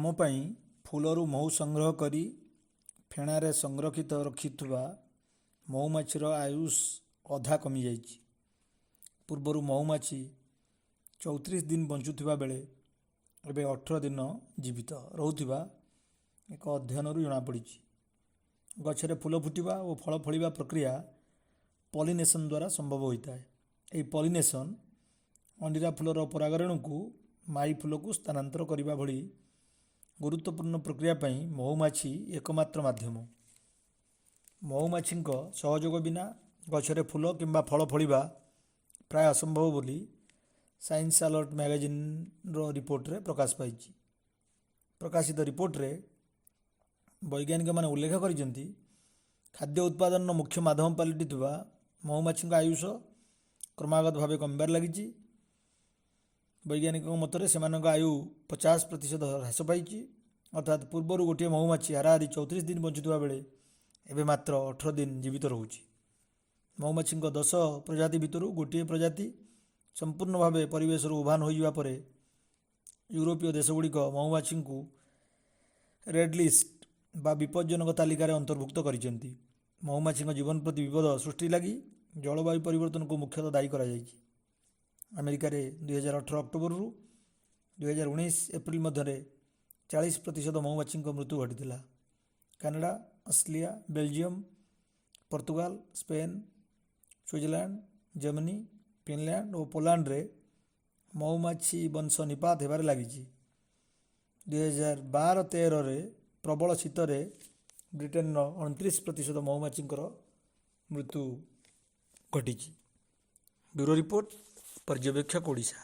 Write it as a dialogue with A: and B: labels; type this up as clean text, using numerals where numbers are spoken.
A: ଆମ ପାଇଁ ଫୁଲରୁ ମହୁ ସଂଗ୍ରହ କରି ଫେଣାରେ ସଂରକ୍ଷିତ ରଖିଥିବା ମହୁମାଛିର ଆୟୁଷ ଅଧା କମିଯାଇଛି। ପୂର୍ବରୁ ମହୁମାଛି 34 ଦିନ ବଞ୍ଚୁଥିବା ବେଳେ ଏବେ 18 ଦିନ ଜୀବିତ ରହୁଥିବା ଏକ ଅଧ୍ୟୟନରୁ ଜଣାପଡ଼ିଛି। ଗଛରେ ଫୁଲ ଫୁଟିବା ଓ ଫଳ ଫଳିବା ପ୍ରକ୍ରିୟା ପଲିନେସନ୍ ଦ୍ୱାରା ସମ୍ଭବ ହୋଇଥାଏ। ଏହି ପଲିନେସନ୍ ଅଣ୍ଡିରା ଫୁଲର ପରାଗରେଣୁକୁ ମାଇ ଫୁଲକୁ ସ୍ଥାନାନ୍ତର କରିବା ଭଳି ଗୁରୁତ୍ୱପୂର୍ଣ୍ଣ ପ୍ରକ୍ରିୟା ପାଇଁ ମହୁମାଛି ଏକମାତ୍ର ମାଧ୍ୟମ। ମହୁମାଛିଙ୍କ ସହଯୋଗ ବିନା ଗଛରେ ଫୁଲ କିମ୍ବା ଫଳ ଫଳିବା ପ୍ରାୟ ଅସମ୍ଭବ ବୋଲି ସାଇନ୍ସ ଆଲର୍ଟ ମ୍ୟାଗାଜିନ୍ର ରିପୋର୍ଟରେ ପ୍ରକାଶ ପାଇଛି। ପ୍ରକାଶିତ ରିପୋର୍ଟରେ ବୈଜ୍ଞାନିକମାନେ ଉଲ୍ଲେଖ କରିଛନ୍ତି, ଖାଦ୍ୟ ଉତ୍ପାଦନର ମୁଖ୍ୟ ମାଧ୍ୟମ ପାଲଟିଥିବା ମହୁମାଛିଙ୍କ ଆୟୁଷ କ୍ରମାଗତ ଭାବେ କମିବାରେ ଲାଗିଛି। ବୈଜ୍ଞାନିକଙ୍କ ମତରେ ସେମାନଙ୍କ ଆୟୁ 50% ହ୍ରାସ ପାଇଛି। ଅର୍ଥାତ୍ ପୂର୍ବରୁ ଗୋଟିଏ ମହୁମାଛି ହାରାହାରି 34 ଦିନ ବଞ୍ଚୁଥିବା ବେଳେ ଏବେ ମାତ୍ର 18 ଦିନ ଜୀବିତ ରହୁଛି। ମହୁମାଛିଙ୍କ 10 ପ୍ରଜାତି ଭିତରୁ ଗୋଟିଏ ପ୍ରଜାତି ସମ୍ପୂର୍ଣ୍ଣ ଭାବେ ପରିବେଶରୁ ଉଭାନ ହୋଇଯିବା ପରେ ୟୁରୋପୀୟ ଦେଶଗୁଡ଼ିକ ମହୁମାଛିଙ୍କୁ ରେଡ୍ ଲିଷ୍ଟ ବା ବିପଜ୍ଜନକ ତାଲିକାରେ ଅନ୍ତର୍ଭୁକ୍ତ କରିଛନ୍ତି। ମହୁମାଛିଙ୍କ ଜୀବନ ପ୍ରତି ବିପଦ ସୃଷ୍ଟି ଲାଗି ଜଳବାୟୁ ପରିବର୍ତ୍ତନକୁ ମୁଖ୍ୟତଃ ଦାୟୀ କରାଯାଇଛି। ଆମେରିକାରେ 2018 ଅକ୍ଟୋବରରୁ 2019 ଏପ୍ରିଲ ମଧ୍ୟରେ 40% ମହୁମାଛିଙ୍କ ମୃତ୍ୟୁ ଘଟିଥିଲା। Canada, Australia, Belgium, Portugal, Spain, Switzerland, Germany, Finland ଓ ପୋଲାଣ୍ଡରେ ମହୁମାଛି ବଂଶ ନିପାତ ହେବାରେ ଲାଗିଛି। 2012-13ରେ ପ୍ରବଳ ଶୀତରେ ବ୍ରିଟେନର 29% ମହୁମାଛିଙ୍କର ମୃତ୍ୟୁ ଘଟିଛି। ବ୍ୟୁରୋ ରିପୋର୍ଟ, ପର୍ଯ୍ୟବେକ୍ଷକ, ଓଡ଼ିଶା।